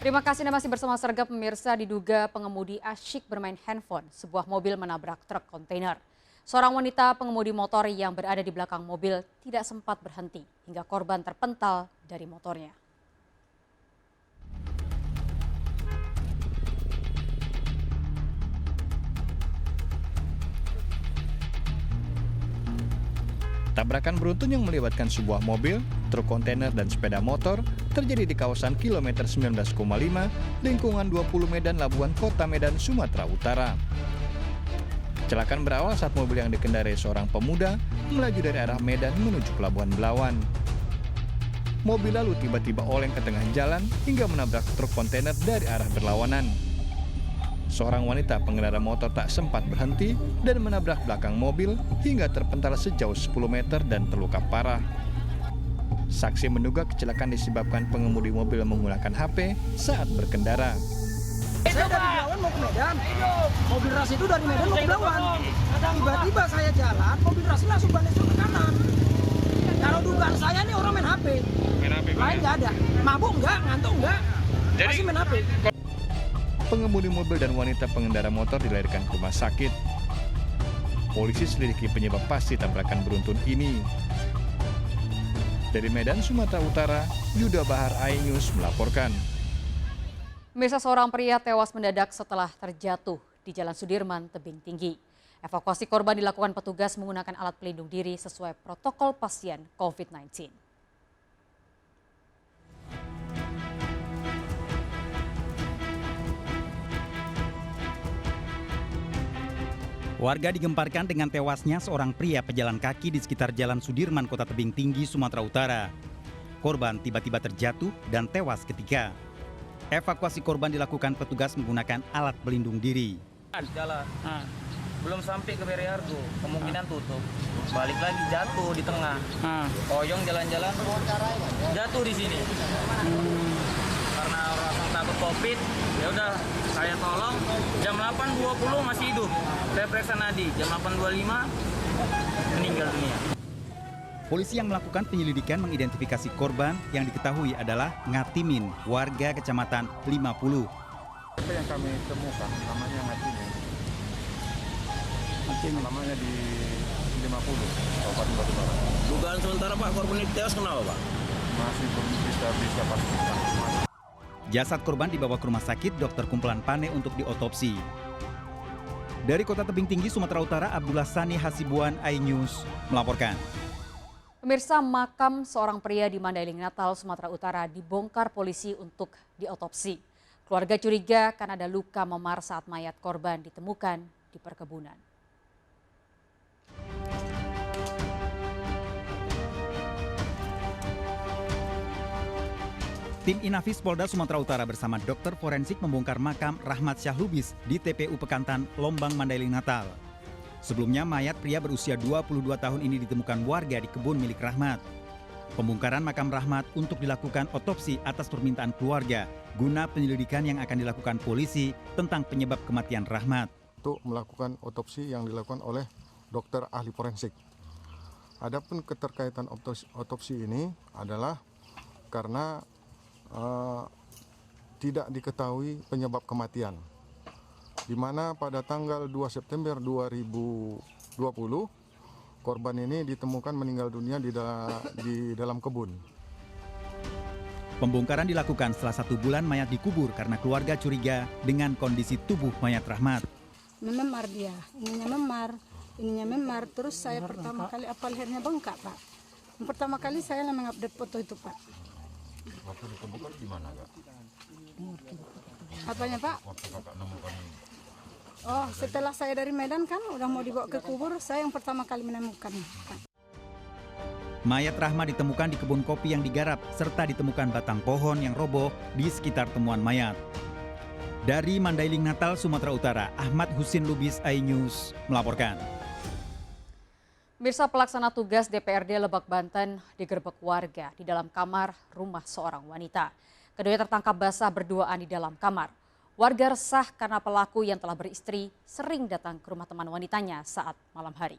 Terima kasih Anda masih bersama Sergap pemirsa. Diduga pengemudi asyik bermain handphone, sebuah mobil menabrak truk kontainer. Seorang wanita pengemudi motor yang berada di belakang mobil tidak sempat berhenti hingga korban terpental dari motornya. Tabrakan beruntun yang melibatkan sebuah mobil, truk kontainer, dan sepeda motor terjadi di kawasan kilometer 19,5, lingkungan 20 Medan Labuan Kota Medan, Sumatera Utara. Kecelakaan berawal saat mobil yang dikendarai seorang pemuda melaju dari arah Medan menuju Pelabuhan Belawan. Mobil lalu tiba-tiba oleng ke tengah jalan hingga menabrak truk kontainer dari arah berlawanan. Seorang wanita pengendara motor tak sempat berhenti dan menabrak belakang mobil hingga terpental sejauh 10 meter dan terluka parah. Saksi menduga kecelakaan disebabkan pengemudi mobil menggunakan HP saat berkendara. Saya dari Belawan mau ke Medan, mobil ras itu dari Medan mau ke Belawan. Tiba-tiba saya jalan, mobil ras langsung balik ke kanan. Kalau dugaan saya nih orang main HP. Lain nggak ada, mabuk nggak, ngantuk nggak, masih main HP. Pengemudi mobil dan wanita pengendara motor dilarikan ke rumah sakit. Polisi selidiki penyebab pasti tabrakan beruntun ini. Dari Medan, Sumatera Utara, Yuda Bahar, iNews melaporkan. Pemirsa, seorang pria tewas mendadak setelah terjatuh di Jalan Sudirman, tebing tinggi. Evakuasi korban dilakukan petugas menggunakan alat pelindung diri sesuai protokol pasien COVID-19. Warga digemparkan dengan tewasnya seorang pria pejalan kaki di sekitar Jalan Sudirman, Kota Tebing Tinggi, Sumatera Utara. Korban tiba-tiba terjatuh dan tewas ketika evakuasi korban dilakukan petugas menggunakan alat pelindung diri. Jalan, belum sampai ke Beriargo, kemungkinan tutup. Balik lagi jatuh di tengah. Koyong jalan-jalan, jatuh di sini. Karena orang takut COVID, ya udah saya tolong. Jam 8.20 masih hidup. Saya periksa nadi, jam 8.25 meninggal dunia. Polisi yang melakukan penyelidikan mengidentifikasi korban yang diketahui adalah Ngatimin, warga Kecamatan 50. Apa yang kami temukan namanya Ngatimin. Namanya di 50, Kabupaten Batubara. Dugaan sementara Pak, korban ini tewas kenapa Pak? Masih belum bisa pastikan. Jasad korban dibawa ke rumah sakit Dr. Kumpulan Pane untuk diotopsi. Dari Kota Tebing Tinggi, Sumatera Utara, Abdullah Sani Hasibuan, iNews melaporkan. Pemirsa, makam seorang pria di Mandailing Natal, Sumatera Utara dibongkar polisi untuk diotopsi. Keluarga curiga karena ada luka memar saat mayat korban ditemukan di perkebunan. Tim Inafis Polda Sumatera Utara bersama dokter forensik membongkar makam Rahmat Syahlubis di TPU Pekantan, Lombang, Mandailing Natal. Sebelumnya mayat pria berusia 22 tahun ini ditemukan warga di kebun milik Rahmat. Pembongkaran makam Rahmat untuk dilakukan otopsi atas permintaan keluarga guna penyelidikan yang akan dilakukan polisi tentang penyebab kematian Rahmat. Untuk melakukan otopsi yang dilakukan oleh dokter ahli forensik. Adapun keterkaitan otopsi ini adalah karena tidak diketahui penyebab kematian, di mana pada tanggal 2 September 2020 korban ini ditemukan meninggal dunia di dalam kebun. Pembongkaran dilakukan setelah 1 bulan mayat dikubur karena keluarga curiga dengan kondisi tubuh mayat Rahmat. Memar dia, ininya memar, terus saya pertama kali apa lehernya bengkak Pak. Pertama kali saya mengupdate foto itu Pak. Waktu ditemukan di mana Kak? Apanya Pak? Waktu Kakak nemukan ini. Oh, setelah saya dari Medan kan udah mau dibawa ke kubur, saya yang pertama kali menemukan. Mayat Rahmat ditemukan di kebun kopi yang digarap serta ditemukan batang pohon yang roboh di sekitar temuan mayat. Dari Mandailing Natal, Sumatera Utara, Ahmad Husin Lubis, iNews melaporkan. Pemirsa, pelaksana tugas DPRD Lebak, Banten digerebek warga di dalam kamar rumah seorang wanita. Keduanya tertangkap basah berduaan di dalam kamar. Warga resah karena pelaku yang telah beristri sering datang ke rumah teman wanitanya saat malam hari.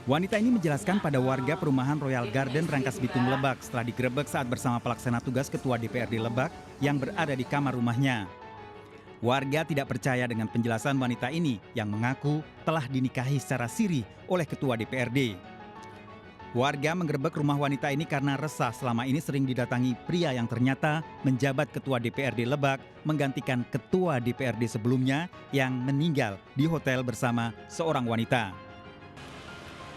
Wanita ini menjelaskan pada warga perumahan Royal Garden Rangkas Bitung Lebak setelah digerebek saat bersama pelaksana tugas Ketua DPRD Lebak yang berada di kamar rumahnya. Warga tidak percaya dengan penjelasan wanita ini yang mengaku telah dinikahi secara siri oleh Ketua DPRD. Warga menggerebek rumah wanita ini karena resah selama ini sering didatangi pria yang ternyata menjabat Ketua DPRD Lebak menggantikan Ketua DPRD sebelumnya yang meninggal di hotel bersama seorang wanita.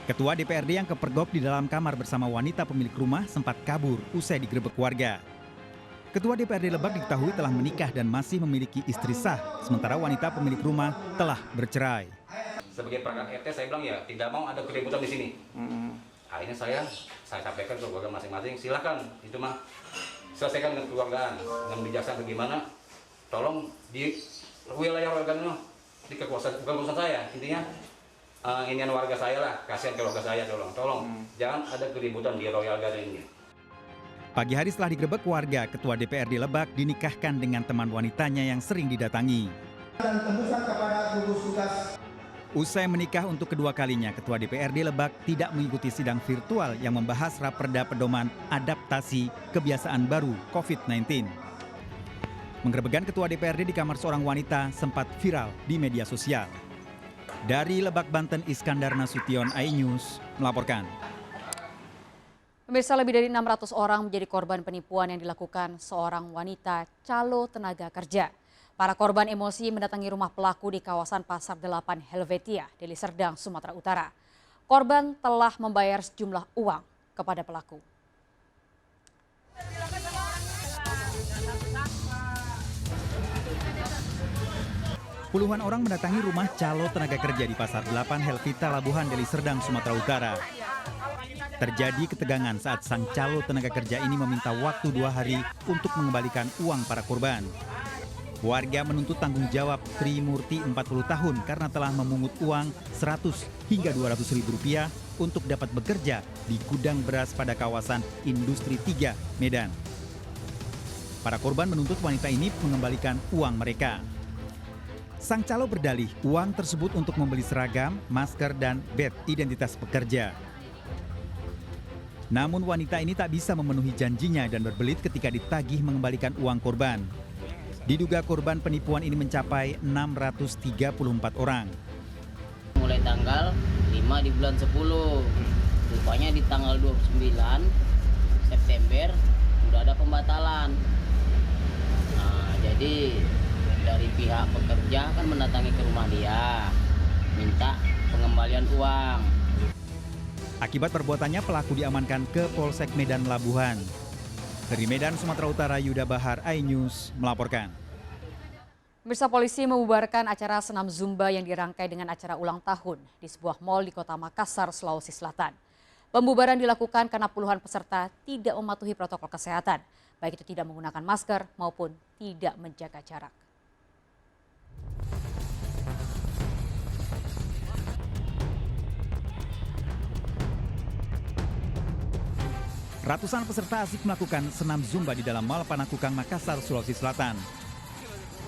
Ketua DPRD yang kepergok di dalam kamar bersama wanita pemilik rumah sempat kabur usai digerebek warga. Ketua DPRD Lebak diketahui telah menikah dan masih memiliki istri sah, sementara wanita pemilik rumah telah bercerai. Sebagai perangkat RT saya bilang ya tidak mau ada keributan di sini. Akhirnya saya sampaikan ke keluarga masing-masing, silakan itu mah selesaikan dengan keluargaan, dengan bijaksana bagaimana. Tolong di wilayah warga di kekuasaan bukan urusan saya, intinya inian warga saya lah, kasihan keluarga saya, tolong jangan ada keributan di Royal Garden ini. Pagi hari setelah digerebek warga, Ketua DPRD Lebak dinikahkan dengan teman wanitanya yang sering didatangi. Usai menikah untuk kedua kalinya, Ketua DPRD Lebak tidak mengikuti sidang virtual yang membahas Raperda Pedoman Adaptasi Kebiasaan Baru COVID-19. Penggerebekan Ketua DPRD di kamar seorang wanita sempat viral di media sosial. Dari Lebak, Banten, Iskandar Nasution, iNews melaporkan. Pemirsa, lebih dari 600 orang menjadi korban penipuan yang dilakukan seorang wanita calo tenaga kerja. Para korban emosi mendatangi rumah pelaku di kawasan Pasar 8 Helvetia, Deli Serdang, Sumatera Utara. Korban telah membayar sejumlah uang kepada pelaku. Puluhan orang mendatangi rumah calo tenaga kerja di Pasar 8 Helvita Labuhan, Deli Serdang, Sumatera Utara. Terjadi ketegangan saat sang calo tenaga kerja ini meminta waktu 2 hari untuk mengembalikan uang para korban. Warga menuntut tanggung jawab Trimurti 40 tahun karena telah memungut uang 100 hingga 200 ribu rupiah untuk dapat bekerja di gudang beras pada kawasan Industri 3, Medan. Para korban menuntut wanita ini mengembalikan uang mereka. Sang calo berdalih uang tersebut untuk membeli seragam, masker, dan badge identitas pekerja. Namun wanita ini tak bisa memenuhi janjinya dan berbelit ketika ditagih mengembalikan uang korban. Diduga korban penipuan ini mencapai 634 orang. Mulai tanggal 5 di bulan 10, rupanya di tanggal 29 September sudah ada pembatalan. Nah, jadi dari pihak pekerja kan mendatangi ke rumah dia, minta pengembalian uang. Akibat perbuatannya pelaku diamankan ke Polsek Medan Labuhan. Dari Medan, Sumatera Utara, Yuda Bahar, iNews melaporkan. Pemirsa, polisi membubarkan acara senam Zumba yang dirangkai dengan acara ulang tahun di sebuah mal di Kota Makassar, Sulawesi Selatan. Pembubaran dilakukan karena puluhan peserta tidak mematuhi protokol kesehatan, baik itu tidak menggunakan masker maupun tidak menjaga jarak. Ratusan peserta asik melakukan senam Zumba di dalam Mal Panakukang, Makassar, Sulawesi Selatan.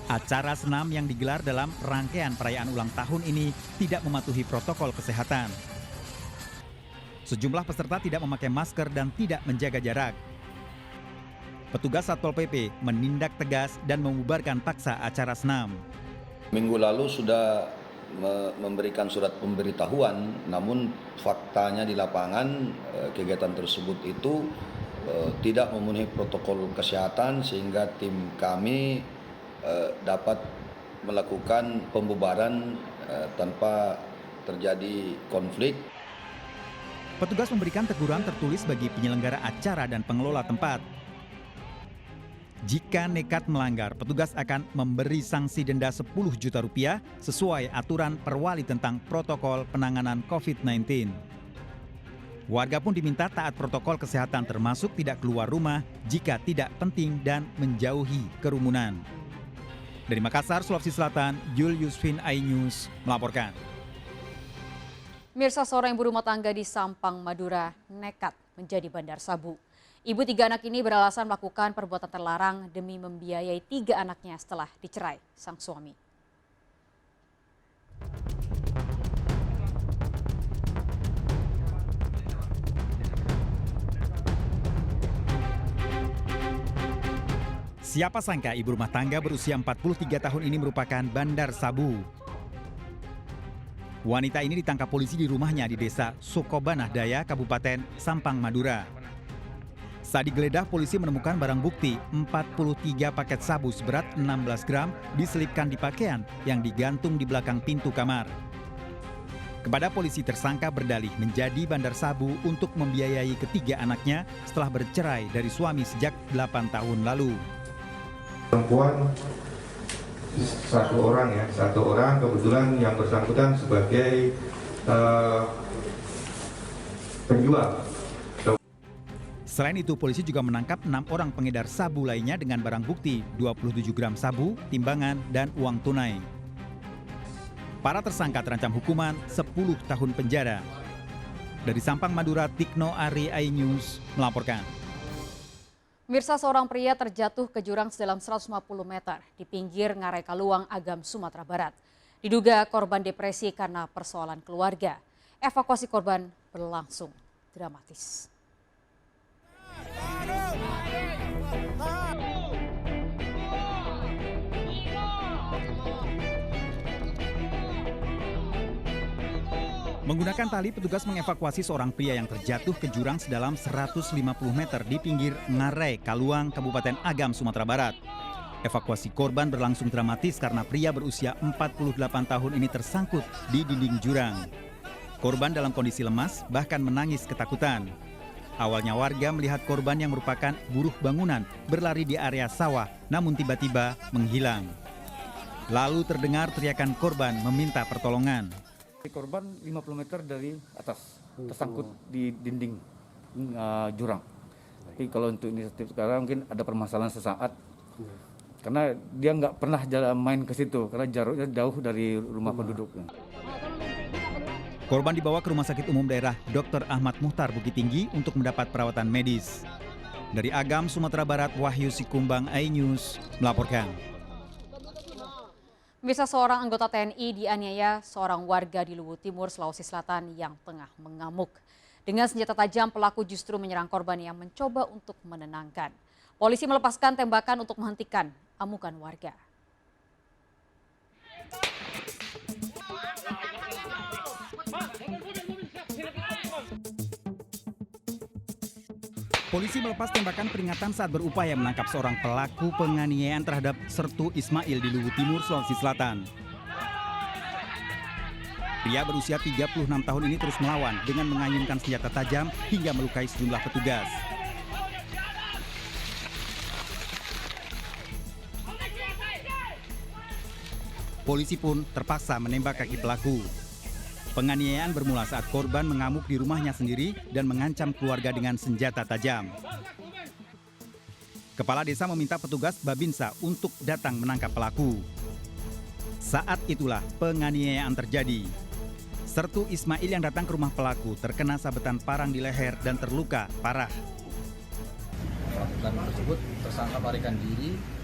Acara senam yang digelar dalam rangkaian perayaan ulang tahun ini tidak mematuhi protokol kesehatan. Sejumlah peserta tidak memakai masker dan tidak menjaga jarak. Petugas Satpol PP menindak tegas dan membubarkan paksa acara senam. Minggu lalu sudah memberikan surat pemberitahuan, namun faktanya di lapangan kegiatan tersebut itu tidak memenuhi protokol kesehatan sehingga tim kami dapat melakukan pembubaran tanpa terjadi konflik. Petugas memberikan teguran tertulis bagi penyelenggara acara dan pengelola tempat. Jika nekat melanggar, petugas akan memberi sanksi denda 10 juta rupiah sesuai aturan Perwali tentang protokol penanganan COVID-19. Warga pun diminta taat protokol kesehatan termasuk tidak keluar rumah jika tidak penting dan menjauhi kerumunan. Dari Makassar, Sulawesi Selatan, Julius Fin, iNews melaporkan. Mirsa, seorang ibu rumah tangga di Sampang, Madura nekat menjadi bandar sabu. Ibu 3 anak ini beralasan melakukan perbuatan terlarang demi membiayai 3 anaknya setelah dicerai sang suami. Siapa sangka ibu rumah tangga berusia 43 tahun ini merupakan bandar sabu. Wanita ini ditangkap polisi di rumahnya di desa Sukobanah Daya, Kabupaten Sampang, Madura. Saat digeledah, polisi menemukan barang bukti 43 paket sabu seberat 16 gram diselipkan di pakaian yang digantung di belakang pintu kamar. Kepada polisi, tersangka berdalih menjadi bandar sabu untuk membiayai ketiga anaknya setelah bercerai dari suami sejak 8 tahun lalu. Perempuan satu orang kebetulan yang bersangkutan sebagai penjual. Selain itu, polisi juga menangkap 6 orang pengedar sabu lainnya dengan barang bukti 27 gram sabu, timbangan, dan uang tunai. Para tersangka terancam hukuman 10 tahun penjara. Dari Sampang, Madura, Tikno Ari iNews melaporkan. Pemirsa, seorang pria terjatuh ke jurang sedalam 150 meter di pinggir Ngarai Kaluang, Agam, Sumatera Barat. Diduga korban depresi karena persoalan keluarga. Evakuasi korban berlangsung dramatis. Menggunakan tali, petugas mengevakuasi seorang pria yang terjatuh ke jurang sedalam 150 meter di pinggir Ngarai Kaluang, Kabupaten Agam, Sumatera Barat. Evakuasi korban berlangsung dramatis karena pria berusia 48 tahun ini tersangkut di dinding jurang. Korban dalam kondisi lemas, bahkan menangis ketakutan. Awalnya warga melihat korban yang merupakan buruh bangunan berlari di area sawah, namun tiba-tiba menghilang. Lalu terdengar teriakan korban meminta pertolongan. Korban 50 meter dari atas, tersangkut di dinding jurang. Tapi kalau untuk inisiatif sekarang mungkin ada permasalahan sesaat. Karena dia nggak pernah main ke situ, karena jaraknya jauh dari rumah penduduk. Korban dibawa ke Rumah Sakit Umum Daerah Dr. Ahmad Muhtar Bukit Tinggi untuk mendapat perawatan medis. Dari Agam, Sumatera Barat, Wahyu Sikumbang, iNews melaporkan. Bisa seorang anggota TNI dianiaya seorang warga di Luwu Timur, Sulawesi Selatan yang tengah mengamuk. Dengan senjata tajam, pelaku justru menyerang korban yang mencoba untuk menenangkan. Polisi melepaskan tembakan untuk menghentikan amukan warga. Polisi melepas tembakan peringatan saat berupaya menangkap seorang pelaku penganiayaan terhadap Sertu Ismail di Luwu Timur, Sulawesi Selatan. Pria berusia 36 tahun ini terus melawan dengan mengayunkan senjata tajam hingga melukai sejumlah petugas. Polisi pun terpaksa menembak kaki pelaku. Penganiayaan bermula saat korban mengamuk di rumahnya sendiri dan mengancam keluarga dengan senjata tajam. Kepala desa meminta petugas Babinsa untuk datang menangkap pelaku. Saat itulah penganiayaan terjadi. Sertu Ismail yang datang ke rumah pelaku terkena sabetan parang di leher dan terluka parah. Melakukan tersebut, tersangka melarikan diri.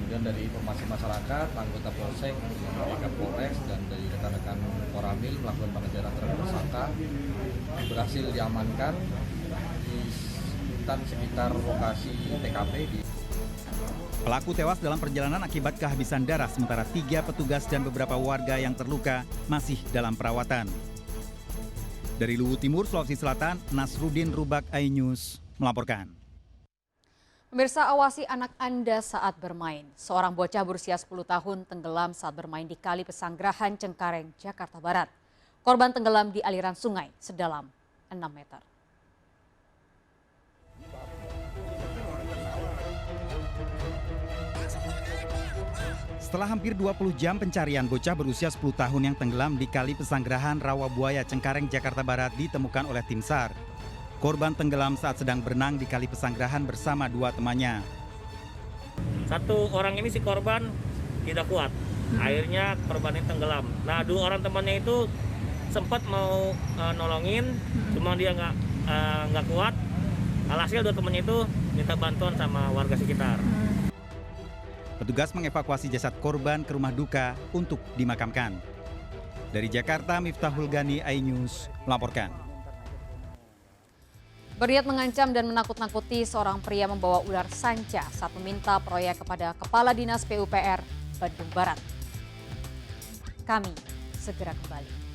Kemudian dari informasi masyarakat, anggota Polsek, Kapolres, dan dari rekan-rekan Koramil melakukan pengejaran terhadap tersangka, berhasil diamankan di sekitar lokasi TKP. Pelaku tewas dalam perjalanan akibat kehabisan darah, sementara 3 petugas dan beberapa warga yang terluka masih dalam perawatan. Dari Luwu Timur, Sulawesi Selatan, Nasruddin Rubak, iNews melaporkan. Pemirsa, awasi anak Anda saat bermain. Seorang bocah berusia 10 tahun tenggelam saat bermain di Kali Pesanggerahan, Cengkareng, Jakarta Barat. Korban tenggelam di aliran sungai sedalam 6 meter. Setelah hampir 20 jam pencarian, bocah berusia 10 tahun yang tenggelam di Kali Pesanggerahan Rawabuaya, Cengkareng, Jakarta Barat ditemukan oleh tim SAR. Korban tenggelam saat sedang berenang di Kali Pesanggerahan bersama 2 temannya. Satu orang ini si korban tidak kuat, akhirnya korban ini tenggelam. Nah, 2 orang temannya itu sempat mau nolongin, cuma dia nggak kuat. Alhasil 2 temannya itu minta bantuan sama warga sekitar. Petugas mengevakuasi jasad korban ke rumah duka untuk dimakamkan. Dari Jakarta, Miftahul Gani, iNews melaporkan. Berniat mengancam dan menakut-nakuti, seorang pria membawa ular sanca saat meminta proyek kepada Kepala Dinas PUPR Bandung Barat. Kami segera kembali.